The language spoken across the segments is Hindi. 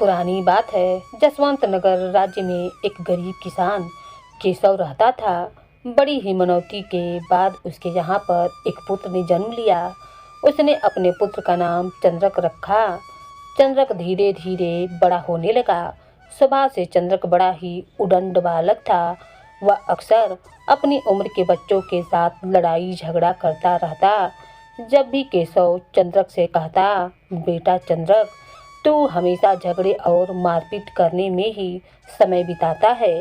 पुरानी बात है। जसवंत नगर राज्य में एक गरीब किसान केशव रहता था। बड़ी ही मनौती के बाद उसके यहाँ पर एक पुत्र ने जन्म लिया। उसने अपने पुत्र का नाम चंद्रक रखा। चंद्रक धीरे धीरे बड़ा होने लगा। स्वभाव से चंद्रक बड़ा ही उदंड बालक था। वह अक्सर अपनी उम्र के बच्चों के साथ लड़ाई झगड़ा करता रहता। जब भी केशव चंद्रक से कहता, बेटा चंद्रक, तू हमेशा झगड़े और मारपीट करने में ही समय बिताता है।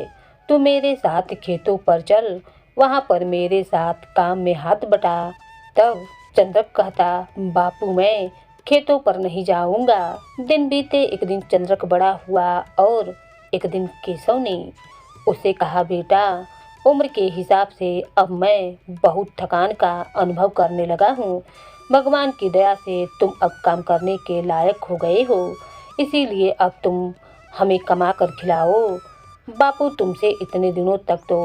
तू मेरे साथ खेतों पर चल, वहाँ पर मेरे साथ काम में हाथ बटा। तब चंद्रक कहता, बापू मैं खेतों पर नहीं जाऊंगा। दिन बीते, एक दिन चंद्रक बड़ा हुआ और एक दिन केशव ने उसे कहा, बेटा उम्र के हिसाब से अब मैं बहुत थकान का अनुभव करने लगा हूँ। भगवान की दया से तुम अब काम करने के लायक हो गए हो, इसीलिए अब तुम हमें कमा कर खिलाओ। बापू तुमसे इतने दिनों तक तो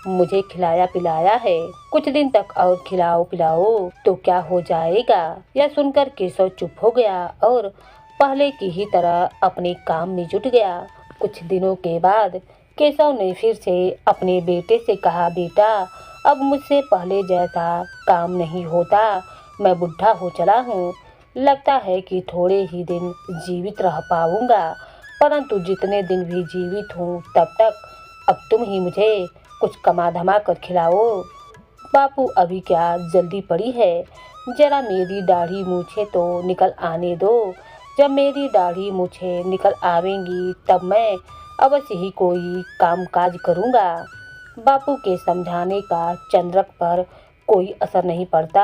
मुझे खिलाया पिलाया है, कुछ दिन तक और खिलाओ पिलाओ तो क्या हो जाएगा। यह सुनकर केशव चुप हो गया और पहले की ही तरह अपने काम में जुट गया। कुछ दिनों के बाद केशव ने फिर से अपने बेटे से कहा, बेटा अब मुझसे पहले जैसा काम नहीं होता। मैं बुढ़ा हो चला हूँ। लगता है कि थोड़े ही दिन जीवित रह पाऊंगा, परंतु जितने दिन भी जीवित हूँ तब तक अब तुम ही मुझे कुछ कमा धमा कर खिलाओ। बापू अभी क्या जल्दी पड़ी है, जरा मेरी दाढ़ी मूछें तो निकल आने दो। जब मेरी दाढ़ी मूछें निकल आवेंगी तब मैं अवश्य ही कोई काम काज करूँगा। बापू के समझाने का चंद्रक पर कोई असर नहीं पड़ता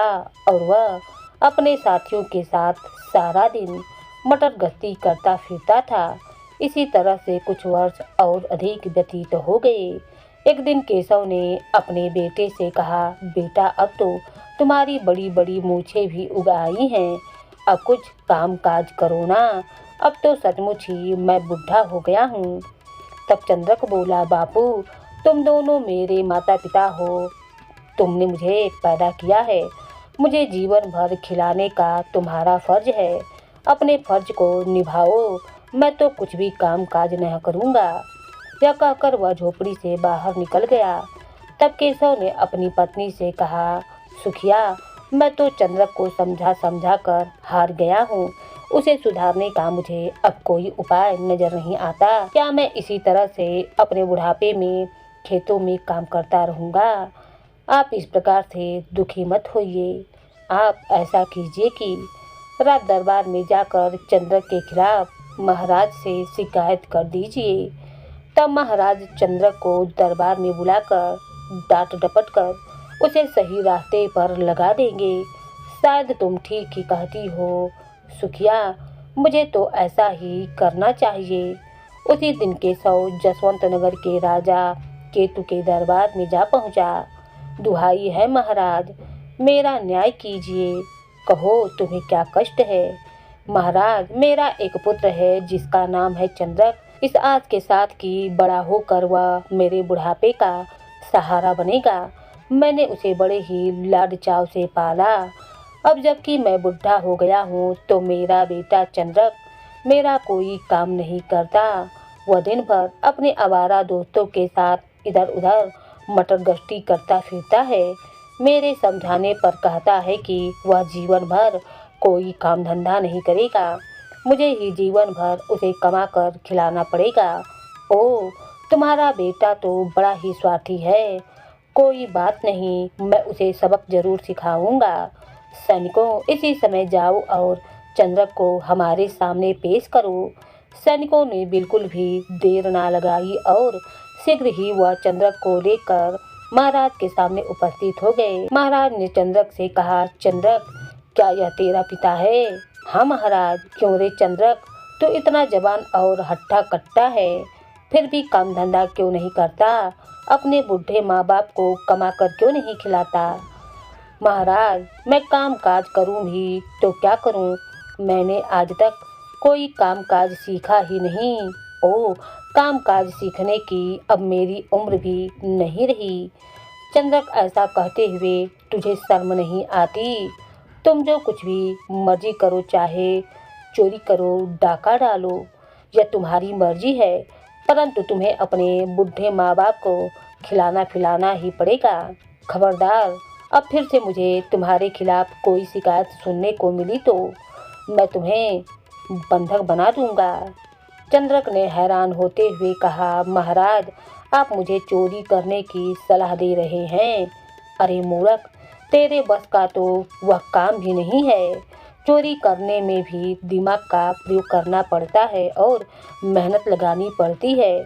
और वह अपने साथियों के साथ सारा दिन मटर गश्ती करता फिरता था। इसी तरह से कुछ वर्ष और अधिक व्यतीत हो गए। एक दिन केशव ने अपने बेटे से कहा, बेटा अब तो तुम्हारी बड़ी बड़ी मूछें भी उग आई हैं, अब कुछ काम काज करो ना। अब तो सचमुच ही मैं बुढ़ा हो गया हूँ। तब चंद्रक बोला, बापू तुम दोनों मेरे माता पिता हो, तुमने मुझे पैदा किया है, मुझे जीवन भर खिलाने का तुम्हारा फर्ज है। अपने फर्ज को निभाओ, मैं तो कुछ भी काम काज नहीं करूँगा। यह कहकर वह झोपड़ी से बाहर निकल गया। तब केशव ने अपनी पत्नी से कहा, सुखिया मैं तो चंद्रक को समझा समझा कर हार गया हूँ। उसे सुधारने का मुझे अब कोई उपाय नजर नहीं आता। क्या मैं इसी तरह से अपने बुढ़ापे में खेतों में काम करता रहूँगा? आप इस प्रकार से दुखी मत होइए। आप ऐसा कीजिए कि राज दरबार में जाकर चंद्रक के खिलाफ महाराज से शिकायत कर दीजिए। तब महाराज चंद्रक को दरबार में बुलाकर डांट डपट कर उसे सही रास्ते पर लगा देंगे। शायद तुम ठीक ही कहती हो सुखिया, मुझे तो ऐसा ही करना चाहिए। उसी दिन केशव जसवंत नगर के राजा केतु के दरबार में जा पहुंचा। दुहाई है महाराज, मेरा न्याय कीजिए, कहो तुम्हें क्या कष्ट है। महाराज मेरा एक पुत्र है जिसका नाम है चंद्रक। इस आस के साथ कि बड़ा होकर वह मेरे बुढ़ापे का सहारा बनेगा। मैंने उसे बड़े ही लाड चाव से पाला। अब जबकि मैं बुढ़ा हो गया हूँ तो मेरा बेटा चंद्रक मेरा कोई काम नहीं करता। वह दिन भर अपने आवारा दोस्तों के साथ इधर उधर मटर गश्ती करता फिरता है। मेरे समझाने पर कहता है कि वह जीवन भर कोई काम धंधा नहीं करेगा, मुझे ही जीवन भर उसे कमा कर खिलाना पड़ेगा। ओह, तुम्हारा बेटा तो बड़ा ही स्वार्थी है। कोई बात नहीं, मैं उसे सबक जरूर सिखाऊंगा। सैनिकों इसी समय जाओ और चंद्रक को हमारे सामने पेश करो। सैनिकों ने बिल्कुल भी देर ना लगाई और शीघ्र ही वह चंद्रक को लेकर महाराज के सामने उपस्थित हो गए। महाराज ने चंद्रक से कहा, चंद्रक क्या यह तेरा पिता है? हाँ महाराज। क्यों रे चंद्रक, तू इतना जवान और हट्टा कट्टा है, फिर भी काम धंधा क्यों नहीं करता? अपने बूढ़े माँ बाप को कमा कर क्यों नहीं खिलाता? महाराज मैं काम काज करूँ भी तो क्या करूँ, मैंने आज तक कोई काम काज सीखा ही नहीं। ओह, काम काज सीखने की अब मेरी उम्र भी नहीं रही। चंद्रक ऐसा कहते हुए, तुझे शर्म नहीं आती? तुम जो कुछ भी मर्जी करो, चाहे चोरी करो, डाका डालो, यह तुम्हारी मर्जी है, परंतु तुम्हें अपने बूढ़े माँ बाप को खिलाना पिलाना ही पड़ेगा। खबरदार, अब फिर से मुझे तुम्हारे खिलाफ कोई शिकायत सुनने को मिली तो मैं तुम्हें बंधक बना दूंगा। चंद्रक ने हैरान होते हुए कहा, महाराज, आप मुझे चोरी करने की सलाह दे रहे हैं? अरे मूर्ख, तेरे बस का तो वह काम भी नहीं है। चोरी करने में भी दिमाग का प्रयोग करना पड़ता है और मेहनत लगानी पड़ती है।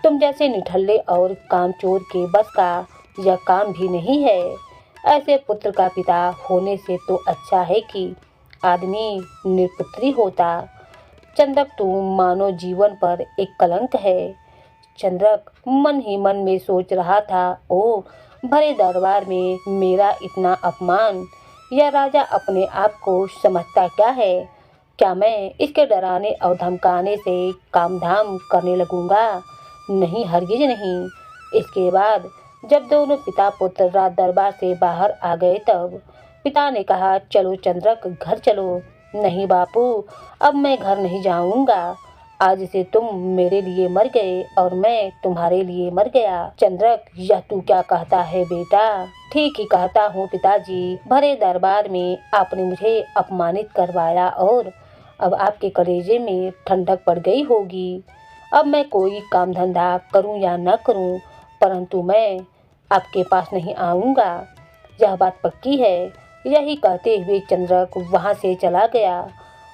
तुम जैसे निठल्ले और कामचोर के बस का यह काम भी नहीं है। ऐसे पुत्र का पिता होने से तो अच्छा है कि आदमी निरपुत्री होता। चंद्रक, तू मानव जीवन पर एक कलंक है। चंद्रक मन ही मन में सोच रहा था, ओ भरे दरबार में मेरा इतना अपमान। यह राजा अपने आप को समझता क्या है? क्या मैं इसके डराने और धमकाने से काम धाम करने लगूंगा? नहीं, हरगिज नहीं। इसके बाद जब दोनों पिता पुत्र राज दरबार से बाहर आ गए तब पिता ने कहा, चलो चंद्रक, घर चलो। नहीं बापू, अब मैं घर नहीं जाऊंगा। आज से तुम मेरे लिए मर गए और मैं तुम्हारे लिए मर गया। चंद्रक, यह तू क्या कहता है बेटा? ठीक ही कहता हूँ पिताजी। भरे दरबार में आपने मुझे अपमानित करवाया और अब आपके कलेजे में ठंडक पड़ गई होगी। अब मैं कोई काम धंधा करूँ या न करूँ, परंतु मैं आपके पास नहीं आऊँगा, यह बात पक्की है। यही कहते हुए चंद्रक वहाँ से चला गया।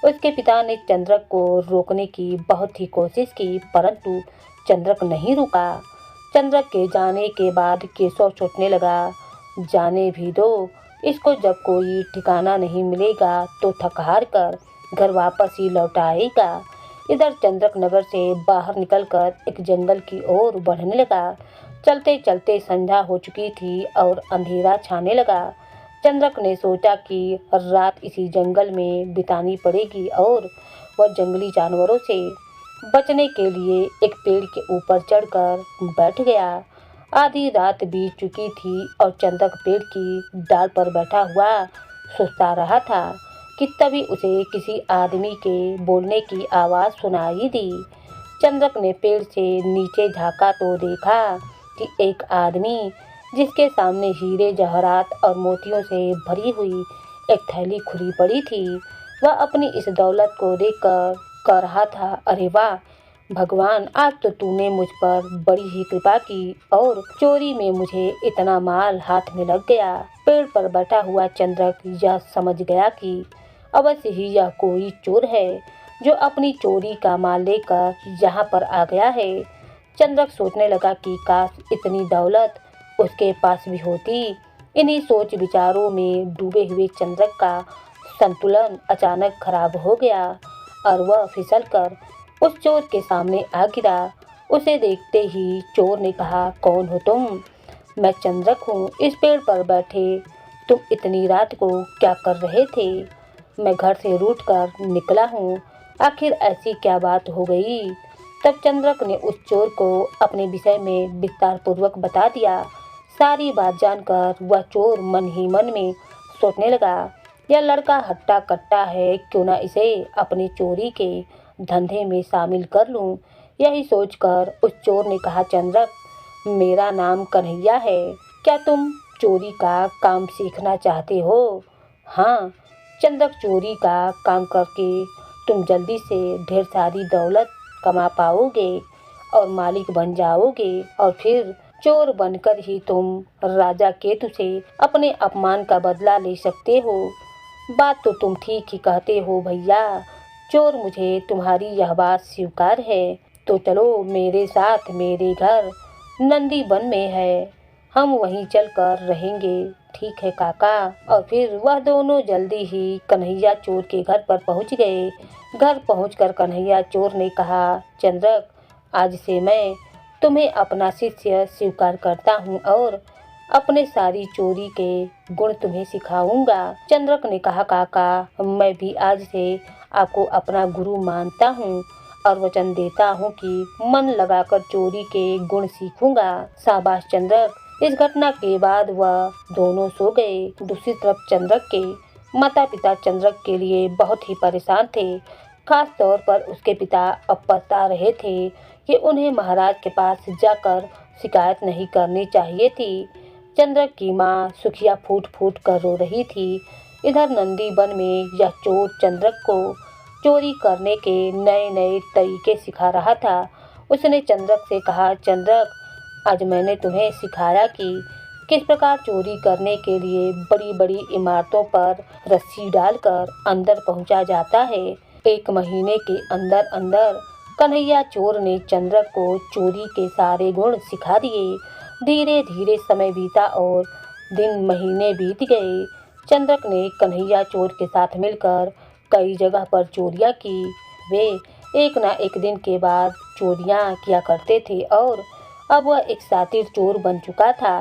उसके पिता ने चंद्रक को रोकने की बहुत ही कोशिश की, परंतु चंद्रक नहीं रुका। चंद्रक के जाने के बाद केशव सोचने लगा, जाने भी दो, इसको जब कोई ठिकाना नहीं मिलेगा तो थक हार कर घर वापस ही लौट आएगा। इधर चंद्रक नगर से बाहर निकलकर एक जंगल की ओर बढ़ने लगा। चलते चलते संध्या हो चुकी थी और अंधेरा छाने लगा। चंद्रक ने सोचा कि रात इसी जंगल में बितानी पड़ेगी और वह जंगली जानवरों से बचने के लिए एक पेड़ के ऊपर चढ़कर बैठ गया। आधी रात बीत चुकी थी और चंद्रक पेड़ की डाल पर बैठा हुआ सोचता रहा था कि तभी उसे किसी आदमी के बोलने की आवाज़ सुनाई दी। चंद्रक ने पेड़ से नीचे झाँका तो देखा कि एक आदमी, जिसके सामने हीरे जवाहरात और मोतियों से भरी हुई एक थैली खुली पड़ी थी, वह अपनी इस दौलत को देखकर कह रहा था, अरे वाह भगवान, आज तो तूने मुझ पर बड़ी ही कृपा की और चोरी में मुझे इतना माल हाथ में लग गया। पेड़ पर बैठा हुआ चंद्रक यह समझ गया कि अवश्य ही यह कोई चोर है जो अपनी चोरी का माल लेकर यहाँ पर आ गया है। चंद्रक सोचने लगा कि काश इतनी दौलत उसके पास भी होती। इन्हीं सोच विचारों में डूबे हुए चंद्रक का संतुलन अचानक खराब हो गया और वह फिसलकर उस चोर के सामने आ गिरा। उसे देखते ही चोर ने कहा, कौन हो तुम? मैं चंद्रक हूँ। इस पेड़ पर बैठे तुम इतनी रात को क्या कर रहे थे? मैं घर से रूठ कर निकला हूँ। आखिर ऐसी क्या बात हो गई? तब चंद्रक ने उस चोर को अपने विषय में विस्तार पूर्वक बता दिया। सारी बात जानकर वह चोर मन ही मन में सोचने लगा, यह लड़का हट्टा कट्टा है, क्यों ना इसे अपनी चोरी के धंधे में शामिल कर लूं। यही सोचकर उस चोर ने कहा, चंद्रक, मेरा नाम कन्हैया है, क्या तुम चोरी का काम सीखना चाहते हो? हाँ, चंद्रक, चोरी का काम करके तुम जल्दी से ढेर सारी दौलत कमा पाओगे और मालिक बन जाओगे और फिर चोर बनकर ही तुम राजा केतु से अपने अपमान का बदला ले सकते हो। बात तो तुम ठीक ही कहते हो भैया चोर, मुझे तुम्हारी यह बात स्वीकार है। तो चलो मेरे साथ, मेरे घर नंदी वन में है, हम वहीं चलकर रहेंगे। ठीक है काका। और फिर वह दोनों जल्दी ही कन्हैया चोर के घर पर पहुंच गए। घर पहुंचकर कन्हैया चोर ने कहा, चंद्रक, आज से मैं तुम्हें अपना शिष्य स्वीकार करता हूँ और अपने सारी चोरी के गुण तुम्हें सिखाऊंगा। चंद्रक ने कहा, काका, मैं भी आज से आपको अपना गुरु मानता हूँ और वचन देता हूँ कि मन लगाकर चोरी के गुण सीखूंगा। शाबाश चंद्रक। इस घटना के बाद वह दोनों सो गए। दूसरी तरफ चंद्रक के माता पिता चंद्रक के लिए बहुत ही परेशान थे। खास तौर पर उसके पिता अब पछता रहे थे कि उन्हें महाराज के पास जाकर शिकायत नहीं करनी चाहिए थी। चंद्रक की माँ सुखिया फूट फूट कर रो रही थी। इधर नंदी वन में यह चोर चंद्रक को चोरी करने के नए नए तरीके सिखा रहा था। उसने चंद्रक से कहा, चंद्रक, आज मैंने तुम्हें सिखाया कि किस प्रकार चोरी करने के लिए बड़ी बड़ी इमारतों पर रस्सी डालकर अंदर पहुंचा जाता है। 1 महीने के अंदर अंदर कन्हैया चोर ने चंद्रक को चोरी के सारे गुण सिखा दिए। धीरे धीरे समय बीता और दिन महीने बीत गए। चंद्रक ने कन्हैया चोर के साथ मिलकर कई जगह पर चोरियां की। वे एक ना एक दिन के बाद चोरियां किया करते थे और अब वह एक शातिर चोर बन चुका था।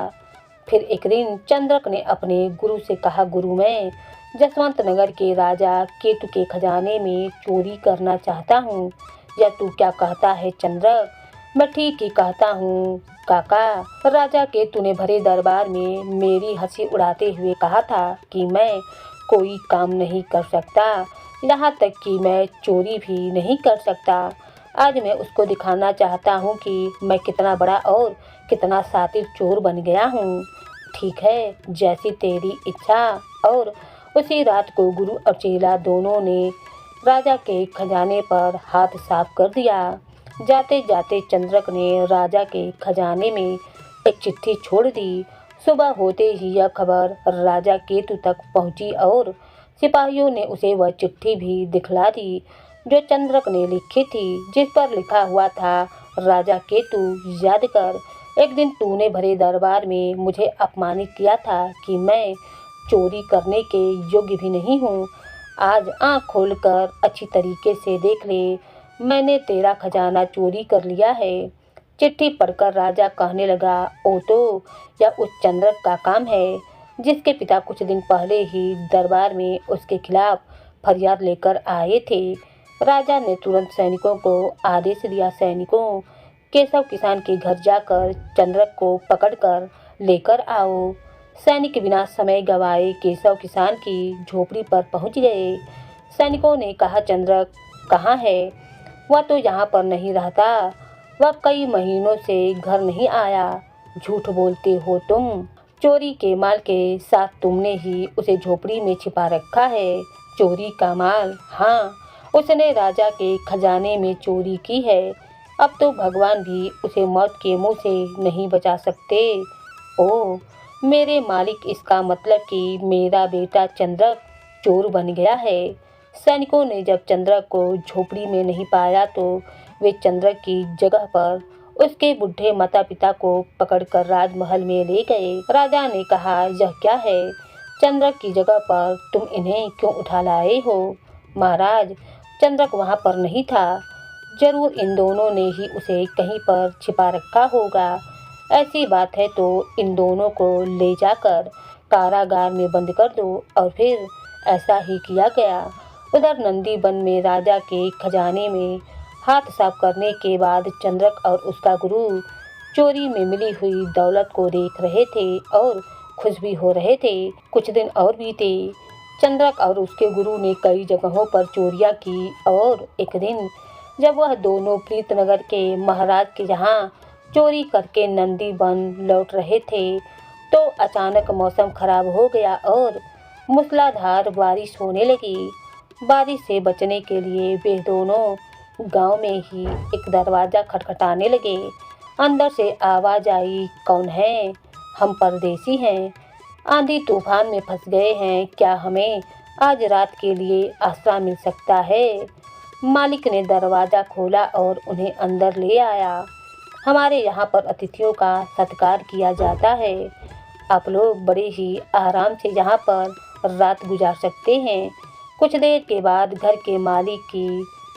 फिर एक दिन चंद्रक ने अपने गुरु से कहा, गुरु, मैं जसवंत नगर के राजा केतु के खजाने में चोरी करना चाहता हूँ। या तू क्या कहता है चंद्रक? मैं ठीक ही कहता हूँ काका। राजा केतु ने भरे दरबार में मेरी हंसी उड़ाते हुए कहा था कि मैं कोई काम नहीं कर सकता, यहाँ तक कि मैं चोरी भी नहीं कर सकता। आज मैं उसको दिखाना चाहता हूँ कि मैं कितना बड़ा और कितना शातिर चोर बन गया हूँ। ठीक है, जैसी तेरी इच्छा। और उसी रात को गुरु और चेला दोनों ने राजा के खजाने पर हाथ साफ कर दिया। जाते जाते चंद्रक ने राजा के खजाने में एक चिट्ठी छोड़ दी। सुबह होते ही यह खबर राजा केतु तक पहुंची और सिपाहियों ने उसे वह चिट्ठी भी दिखला दी जो चंद्रक ने लिखी थी, जिस पर लिखा हुआ था, राजा केतु, याद कर, एक दिन तूने भरे दरबार में मुझे अपमानित किया था कि मैं चोरी करने के योग्य भी नहीं हूँ। आज आँख खोलकर अच्छी तरीके से देख ले, मैंने तेरा खजाना चोरी कर लिया है। चिट्ठी पढ़कर राजा कहने लगा, ओ तो यह उस चंद्रक का काम है जिसके पिता कुछ दिन पहले ही दरबार में उसके खिलाफ फरियाद लेकर आए थे। राजा ने तुरंत सैनिकों को आदेश दिया, सैनिकों, केशव किसान के घर जाकर चंद्रक को पकड़कर लेकर आओ। सैनिक बिना समय गवाए केशव किसान की झोपड़ी पर पहुंच गए। सैनिकों ने कहा, चंद्रक कहाँ है? वह तो यहाँ पर नहीं रहता, वह कई महीनों से घर नहीं आया। झूठ बोलते हो तुम। चोरी के माल के साथ तुमने ही उसे झोपड़ी में छिपा रखा है। चोरी का माल? हाँ, उसने राजा के खजाने में चोरी की है। अब तो भगवान भी उसे मौत के मुंह से नहीं बचा सकते। ओह मेरे मालिक, इसका मतलब कि मेरा बेटा चंद्रक चोर बन गया है। सैनिकों ने जब चंद्रक को झोपड़ी में नहीं पाया तो वे चंद्रक की जगह पर उसके बूढ़े माता पिता को पकड़कर राजमहल में ले गए। राजा ने कहा, यह क्या है? चंद्रक की जगह पर तुम इन्हें क्यों उठा लाए हो? महाराज, चंद्रक वहाँ पर नहीं था। जरूर इन दोनों ने ही उसे कहीं पर छिपा रखा होगा। ऐसी बात है तो इन दोनों को ले जाकर कारागार में बंद कर दो। और फिर ऐसा ही किया गया। उधर नंदी वन में राजा के खजाने में हाथ साफ करने के बाद चंद्रक और उसका गुरु चोरी में मिली हुई दौलत को देख रहे थे और खुश भी हो रहे थे। कुछ दिन और बीते। चंद्रक और उसके गुरु ने कई जगहों पर चोरियां की और एक दिन जब वह दोनों प्रीतनगर के महाराज के यहाँ चोरी करके नंदी वन लौट रहे थे तो अचानक मौसम खराब हो गया और मूसलाधार बारिश होने लगी। बारिश से बचने के लिए वे दोनों गांव में ही एक दरवाज़ा खटखटाने लगे। अंदर से आवाज़ आई, कौन है? हम परदेसी हैं, आंधी तूफान में फंस गए हैं, क्या हमें आज रात के लिए आसरा मिल सकता है? मालिक ने दरवाज़ा खोला और उन्हें अंदर ले आया। हमारे यहाँ पर अतिथियों का सत्कार किया जाता है। आप लोग बड़े ही आराम से यहाँ पर रात गुजार सकते हैं। कुछ देर के बाद घर के मालिक की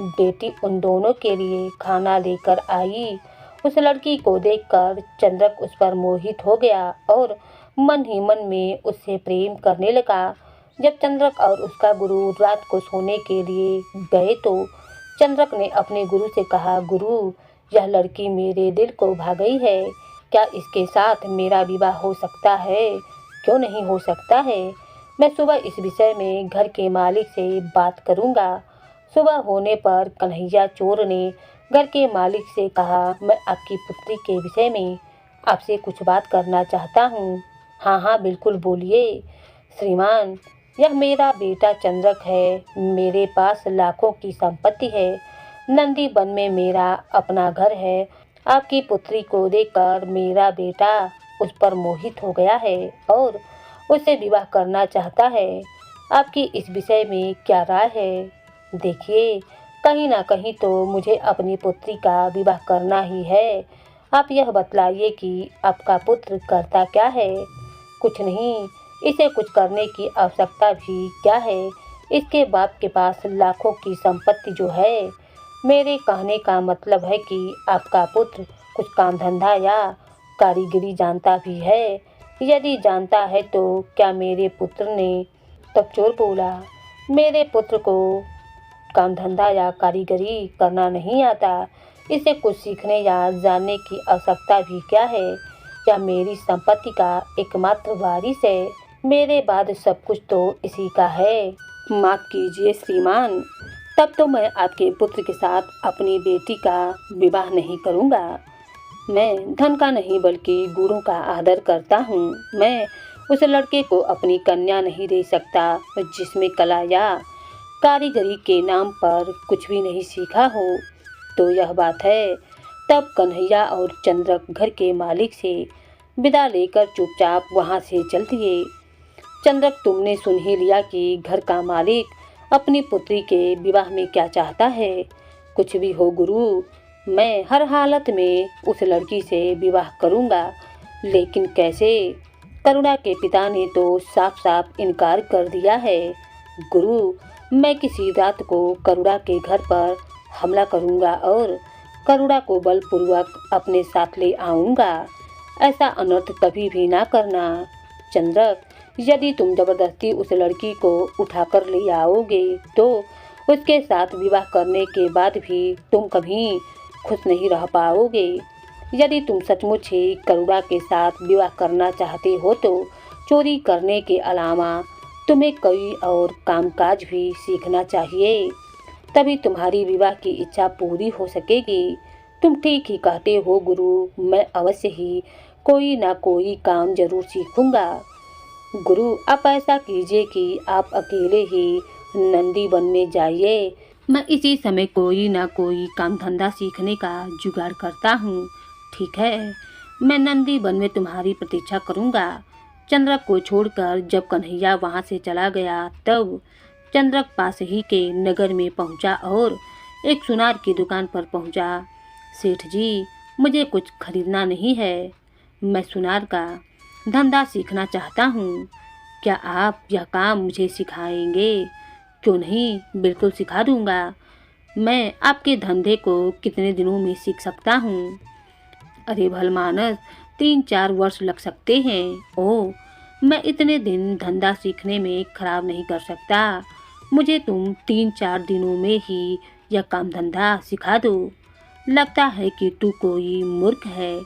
बेटी उन दोनों के लिए खाना लेकर आई। उस लड़की को देखकर चंद्रक उस पर मोहित हो गया और मन ही मन में उससे प्रेम करने लगा। जब चंद्रक और उसका गुरु रात को सोने के लिए गए तो चंद्रक ने अपने गुरु से कहा, गुरु, यह लड़की मेरे दिल को भा गई है। क्या इसके साथ मेरा विवाह हो सकता है? क्यों नहीं हो सकता है? मैं सुबह इस विषय में घर के मालिक से बात करूंगा। सुबह होने पर कन्हैया चोर ने घर के मालिक से कहा, मैं आपकी पुत्री के विषय में आपसे कुछ बात करना चाहता हूँ। हाँ हाँ बिल्कुल बोलिए श्रीमान, यह मेरा बेटा चंद्रक है। मेरे पास लाखों की संपत्ति है। नंदी वन में मेरा अपना घर है। आपकी पुत्री को देखकर मेरा बेटा उस पर मोहित हो गया है और उससे विवाह करना चाहता है। आपकी इस विषय में क्या राय है? देखिए, कहीं ना कहीं तो मुझे अपनी पुत्री का विवाह करना ही है। आप यह बतलाइए कि आपका पुत्र करता क्या है? कुछ नहीं, इसे कुछ करने की आवश्यकता भी क्या है। इसके बाप के पास लाखों की संपत्ति जो है। मेरे कहने का मतलब है कि आपका पुत्र कुछ काम धंधा या कारीगरी जानता भी है। यदि जानता है तो क्या मेरे पुत्र ने, तब चोर बोला, मेरे पुत्र को काम धंधा या कारीगरी करना नहीं आता। इसे कुछ सीखने या जानने की आवश्यकता भी क्या है। यह मेरी संपत्ति का एकमात्र वारिस है। मेरे बाद सब कुछ तो इसी का है। माफ़ कीजिए श्रीमान, तब तो मैं आपके पुत्र के साथ अपनी बेटी का विवाह नहीं करूँगा। मैं धन का नहीं बल्कि गुणों का आदर करता हूँ। मैं उस लड़के को अपनी कन्या नहीं दे सकता जिसमें कला या कारीगरी के नाम पर कुछ भी नहीं सीखा हो। तो यह बात है। तब कन्हैया और चंद्रक घर के मालिक से विदा लेकर चुपचाप वहाँ से चल दिए। चंद्रक, तुमने सुन ही लिया कि घर का मालिक अपनी पुत्री के विवाह में क्या चाहता है। कुछ भी हो गुरु, मैं हर हालत में उस लड़की से विवाह करूँगा। लेकिन कैसे? करुणा के पिता ने तो साफ साफ इनकार कर दिया है। गुरु, मैं किसी रात को करुणा के घर पर हमला करूँगा और करुणा को बलपूर्वक अपने साथ ले आऊँगा। ऐसा अनर्थ कभी भी ना करना। चंद्रक, यदि तुम जबरदस्ती उस लड़की को उठाकर ले आओगे तो उसके साथ विवाह करने के बाद भी तुम कभी खुश नहीं रह पाओगे। यदि तुम सचमुच ही करुणा के साथ विवाह करना चाहते हो तो चोरी करने के अलावा तुम्हें कई और कामकाज भी सीखना चाहिए। तभी तुम्हारी विवाह की इच्छा पूरी हो सकेगी। तुम ठीक ही कहते हो गुरु, मैं अवश्य ही कोई ना कोई काम जरूर सीखूंगा। गुरु, आप ऐसा कीजिए कि आप अकेले ही नंदी वन में जाइए। मैं इसी समय कोई ना कोई काम धंधा सीखने का जुगाड़ करता हूँ। ठीक है, मैं नंदी वन में तुम्हारी प्रतीक्षा करूँगा। चंद्रक को छोड़कर जब कन्हैया वहाँ से चला गया तब चंद्रक पास ही के नगर में पहुँचा और एक सुनार की दुकान पर पहुँचा। सेठ जी, मुझे कुछ खरीदना नहीं है। मैं सुनार का धंधा सीखना चाहता हूँ। क्या आप यह काम मुझे सिखाएंगे? क्यों नहीं, बिल्कुल सिखा दूँगा। मैं आपके धंधे को कितने दिनों में सीख सकता हूँ? अरे भलमानस, 3-4 वर्ष लग सकते हैं। ओह, मैं इतने दिन धंधा सीखने में खराब नहीं कर सकता। मुझे तुम 3-4 दिनों में ही यह काम धंधा सिखा दो। लगता है कि तू कोई मूर्ख है।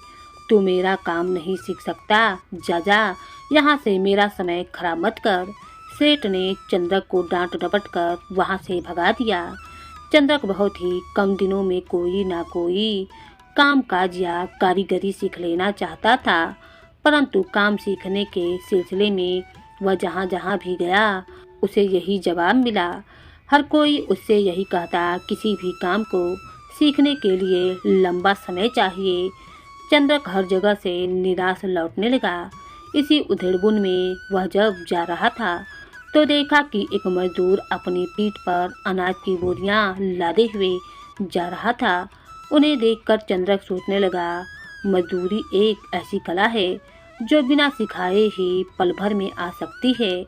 तू मेरा काम नहीं सीख सकता। जा जा, यहाँ से मेरा समय खराब मत कर। सेठ ने चंद्रक को डांट डपट कर वहाँ से भगा दिया। चंद्रक बहुत ही कम दिनों में कोई ना कोई काम काज या कारीगरी सीख लेना चाहता था, परंतु काम सीखने के सिलसिले में वह जहाँ जहाँ भी गया उसे यही जवाब मिला। हर कोई उससे यही कहता, किसी भी काम को सीखने के लिए लंबा समय चाहिए। चंद्रक हर जगह से निराश लौटने लगा। इसी उधेड़बुन में वह जब जा रहा था तो देखा कि एक मजदूर अपनी पीठ पर अनाज की बोरियां लादे हुए जा रहा था। उन्हें देखकर चंद्रक सोचने लगा, मजदूरी एक ऐसी कला है जो बिना सिखाए ही पल भर में आ सकती है।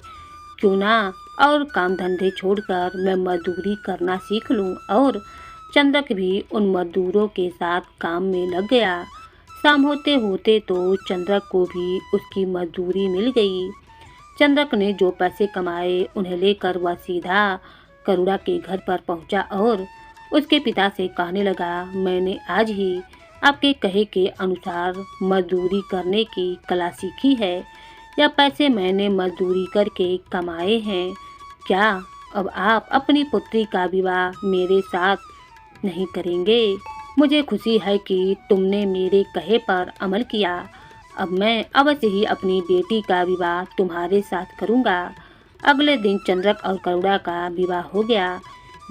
क्यों ना और काम धंधे छोड़कर मैं मजदूरी करना सीख लूं। और चंद्रक भी उन मजदूरों के साथ काम में लग गया। शाम होते होते तो चंद्रक को भी उसकी मजदूरी मिल गई। चंद्रक ने जो पैसे कमाए उन्हें लेकर वह सीधा करुणा के घर पर पहुंचा और उसके पिता से कहने लगा, मैंने आज ही आपके कहे के अनुसार मजदूरी करने की कला सीखी है। यह पैसे मैंने मजदूरी करके कमाए हैं। क्या अब आप अपनी पुत्री का विवाह मेरे साथ नहीं करेंगे। मुझे खुशी है कि तुमने मेरे कहे पर अमल किया। अब मैं अवश्य ही अपनी बेटी का विवाह तुम्हारे साथ करूँगा। अगले दिन चंद्रक और करुणा का विवाह हो गया।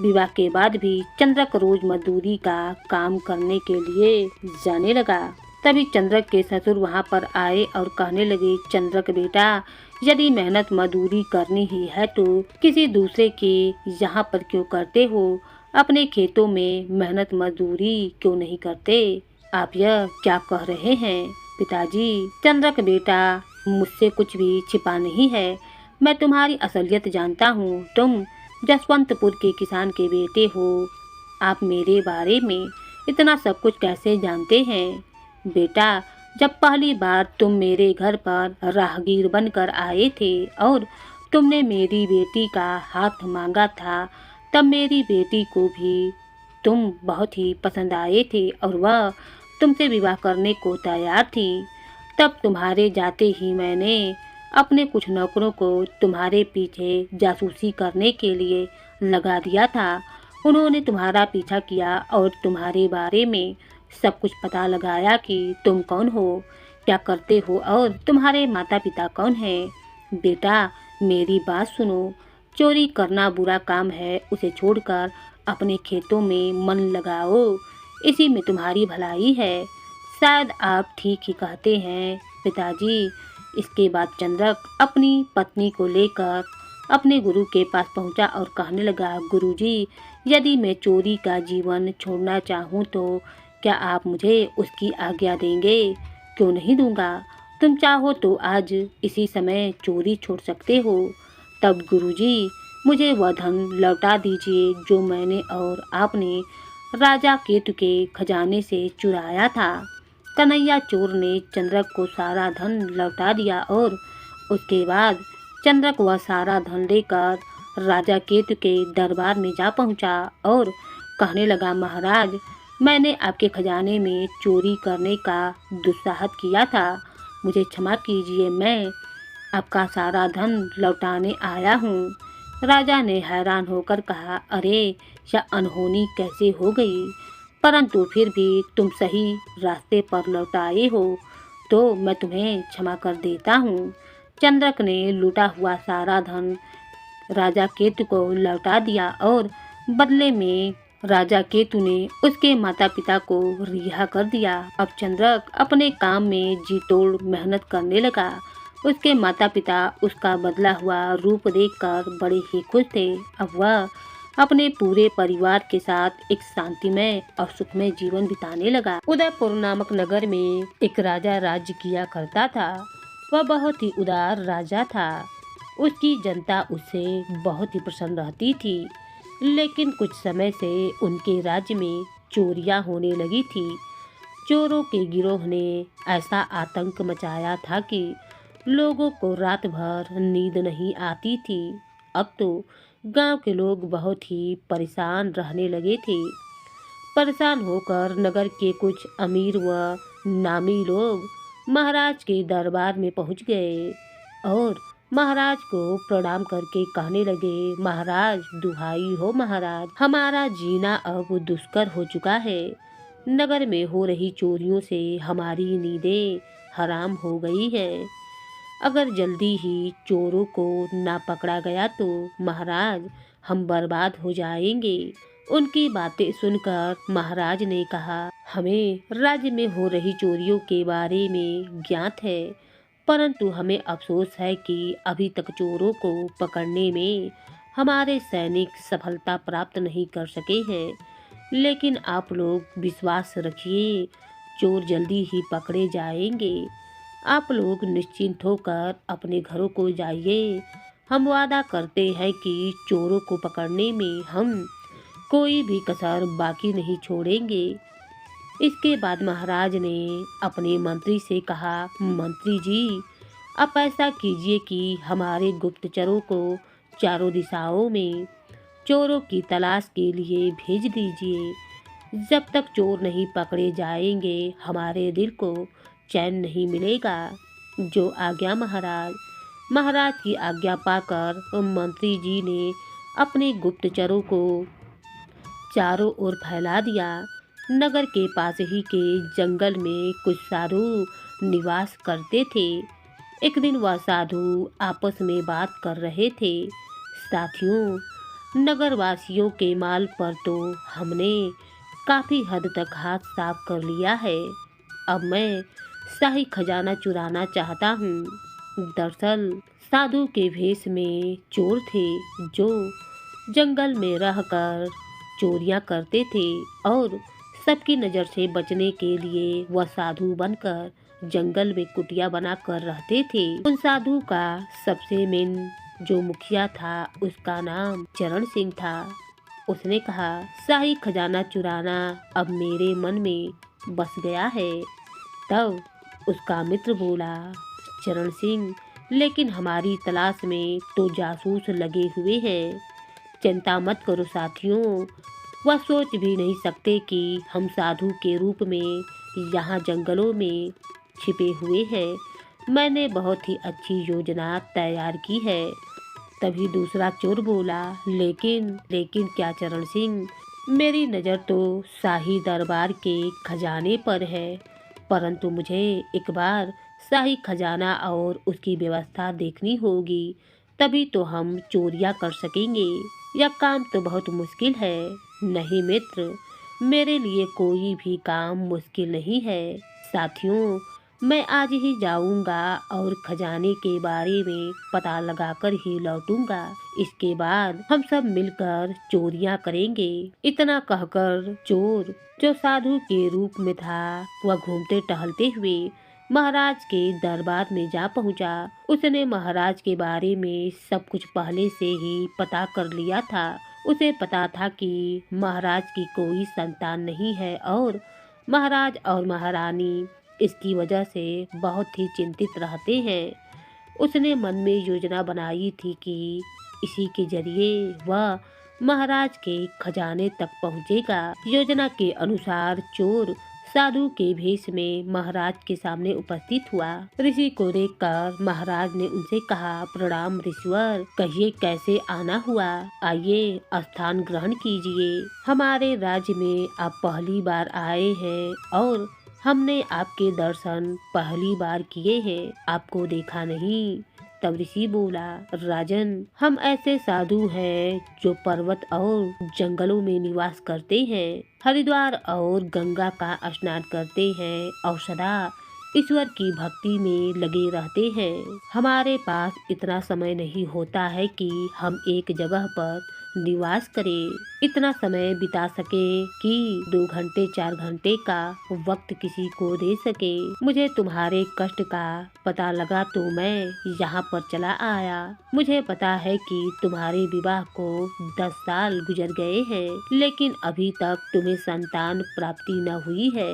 विवाह के बाद भी चंद्रक रोज मजदूरी का काम करने के लिए जाने लगा। तभी चंद्रक के ससुर वहाँ पर आए और कहने लगे, चंद्रक बेटा, यदि मेहनत मजदूरी करनी ही है तो किसी दूसरे के यहाँ पर क्यों करते हो? अपने खेतों में मेहनत मजदूरी क्यों नहीं करते? आप यह क्या कह रहे हैं पिताजी? चंद्रक बेटा, मुझसे कुछ भी छिपा नहीं है। मैं तुम्हारी असलियत जानता हूँ। तुम जसवंतपुर के किसान के बेटे हो। आप मेरे बारे में इतना सब कुछ कैसे जानते हैं? बेटा, जब पहली बार तुम मेरे घर पर राहगीर बनकर आए थे और तुमने मेरी बेटी का हाथ मांगा था, तब मेरी बेटी को भी तुम बहुत ही पसंद आए थे और वह तुमसे विवाह करने को तैयार थी। तब तुम्हारे जाते ही मैंने अपने कुछ नौकरों को तुम्हारे पीछे जासूसी करने के लिए लगा दिया था। उन्होंने तुम्हारा पीछा किया और तुम्हारे बारे में सब कुछ पता लगाया कि तुम कौन हो, क्या करते हो और तुम्हारे माता पिता कौन हैं। बेटा, मेरी बात सुनो। चोरी करना बुरा काम है, उसे छोड़कर अपने खेतों में मन लगाओ। इसी में तुम्हारी भलाई है। शायद आप ठीक ही कहते हैं पिताजी। इसके बाद चंद्रक अपनी पत्नी को लेकर अपने गुरु के पास पहुंचा और कहने लगा, गुरुजी, यदि मैं चोरी का जीवन छोड़ना चाहूं तो क्या आप मुझे उसकी आज्ञा देंगे? क्यों नहीं दूंगा। तुम चाहो तो आज इसी समय चोरी छोड़ सकते हो। तब गुरुजी, मुझे वह धन लौटा दीजिए जो मैंने और आपने राजा केतु के खजाने से चुराया था। कन्हैया चोर ने चंद्रक को सारा धन लौटा दिया और उसके बाद चंद्रक वह सारा धन लेकर राजा केतु के दरबार में जा पहुंचा और कहने लगा, महाराज, मैंने आपके खजाने में चोरी करने का दुस्साहस किया था। मुझे क्षमा कीजिए, मैं आपका सारा धन लौटाने आया हूँ। राजा ने हैरान होकर कहा, अरे, यह अनहोनी कैसे हो गई? परंतु फिर भी तुम सही रास्ते पर लौट आए हो तो मैं तुम्हें क्षमा कर देता हूँ। चंद्रक ने लूटा हुआ सारा धन राजा केतु को लौटा दिया और बदले में राजा केतु ने उसके माता पिता को रिहा कर दिया। अब चंद्रक अपने काम में जी तोड़ मेहनत करने लगा। उसके माता पिता उसका बदला हुआ रूप देखकर बड़े ही खुश थे। अब वह अपने पूरे परिवार के साथ एक शांतिमय और सुखमय जीवन बिताने लगा। उदयपुर नामक नगर में एक राजा राज्य किया करता था। वह बहुत ही उदार राजा था। उसकी जनता उससे बहुत ही प्रसन्न रहती थी। लेकिन कुछ समय से उनके राज्य में चोरियां होने लगी थी। चोरों के गिरोह ने ऐसा आतंक मचाया था कि लोगों को रात भर नींद नहीं आती थी। अब तो गांव के लोग बहुत ही परेशान रहने लगे थे। परेशान होकर नगर के कुछ अमीर व नामी लोग महाराज के दरबार में पहुंच गए और महाराज को प्रणाम करके कहने लगे, महाराज, दुहाई हो महाराज, हमारा जीना अब दुष्कर हो चुका है। नगर में हो रही चोरियों से हमारी नींदें हराम हो गई है। अगर जल्दी ही चोरों को ना पकड़ा गया तो महाराज, हम बर्बाद हो जाएंगे। उनकी बातें सुनकर महाराज ने कहा, हमें राज्य में हो रही चोरियों के बारे में ज्ञात है, परंतु हमें अफसोस है कि अभी तक चोरों को पकड़ने में हमारे सैनिक सफलता प्राप्त नहीं कर सके हैं। लेकिन आप लोग विश्वास रखिए, चोर जल्दी ही पकड़े जाएंगे। आप लोग निश्चिंत होकर अपने घरों को जाइए। हम वादा करते हैं कि चोरों को पकड़ने में हम कोई भी कसर बाकी नहीं छोड़ेंगे। इसके बाद महाराज ने अपने मंत्री से कहा, मंत्री जी, आप ऐसा कीजिए कि हमारे गुप्तचरों को चारों दिशाओं में चोरों की तलाश के लिए भेज दीजिए। जब तक चोर नहीं पकड़े जाएंगे हमारे दिल को चैन नहीं मिलेगा। जो आज्ञा महाराज। महाराज की आज्ञा पाकर मंत्री जी ने अपने गुप्तचरों को चारों ओर फैला दिया। नगर के पास ही के जंगल में कुछ साधु निवास करते थे। एक दिन वह साधु आपस में बात कर रहे थे। साथियों, नगरवासियों के माल पर तो हमने काफी हद तक हाथ साफ कर लिया है। अब मैं शाही खजाना चुराना चाहता हूँ। दरअसल साधु के भेष में चोर थे जो जंगल में रहकर चोरियां करते थे और सबकी नज़र से बचने के लिए वह साधु बनकर जंगल में कुटिया बनाकर रहते थे। उन साधु का सबसे मेन जो मुखिया था उसका नाम चरण सिंह था। उसने कहा, शाही खजाना चुराना अब मेरे मन में बस गया है। तब उसका मित्र बोला, चरण सिंह, लेकिन हमारी तलाश में तो जासूस लगे हुए हैं। चिंता मत करो साथियों, वह सोच भी नहीं सकते कि हम साधु के रूप में यहाँ जंगलों में छिपे हुए हैं। मैंने बहुत ही अच्छी योजना तैयार की है। तभी दूसरा चोर बोला, लेकिन क्या चरण सिंह, मेरी नज़र तो शाही दरबार के खजाने पर है, परंतु मुझे एक बार शाही खजाना और उसकी व्यवस्था देखनी होगी, तभी तो हम चोरियां कर सकेंगे। यह काम तो बहुत मुश्किल है। नहीं मित्र, मेरे लिए कोई भी काम मुश्किल नहीं है। साथियों, मैं आज ही जाऊंगा और खजाने के बारे में पता लगाकर ही लौटूंगा। इसके बाद हम सब मिलकर चोरियां करेंगे। इतना कहकर चोर, जो साधु के रूप में था, वह घूमते टहलते हुए महाराज के दरबार में जा पहुंचा। उसने महाराज के बारे में सब कुछ पहले से ही पता कर लिया था। उसे पता था कि महाराज की कोई संतान नहीं है और महाराज और महारानी इसकी वजह से बहुत ही चिंतित रहते हैं। उसने मन में योजना बनाई थी कि इसी के जरिए वह महाराज के खजाने तक पहुंचेगा। योजना के अनुसार चोर साधु के भेष में महाराज के सामने उपस्थित हुआ। ऋषि को देखकर महाराज ने उनसे कहा, प्रणाम ऋषिवर, कहिए कैसे आना हुआ? आइए स्थान ग्रहण कीजिए। हमारे राज्य में आप पहली बार आए हैं और हमने आपके दर्शन पहली बार किए हैं, आपको देखा नहीं। तब ऋषि बोला, राजन, हम ऐसे साधु हैं जो पर्वत और जंगलों में निवास करते हैं, हरिद्वार और गंगा का स्नान करते हैं और सदा ईश्वर की भक्ति में लगे रहते हैं। हमारे पास इतना समय नहीं होता है कि हम एक जगह पर निवास करें, इतना समय बिता सके कि 2 घंटे 4 घंटे का वक्त किसी को दे सके। मुझे तुम्हारे कष्ट का पता लगा तो मैं यहाँ पर चला आया। मुझे पता है कि तुम्हारे विवाह को 10 साल गुजर गए हैं, लेकिन अभी तक तुम्हें संतान प्राप्ति न हुई है।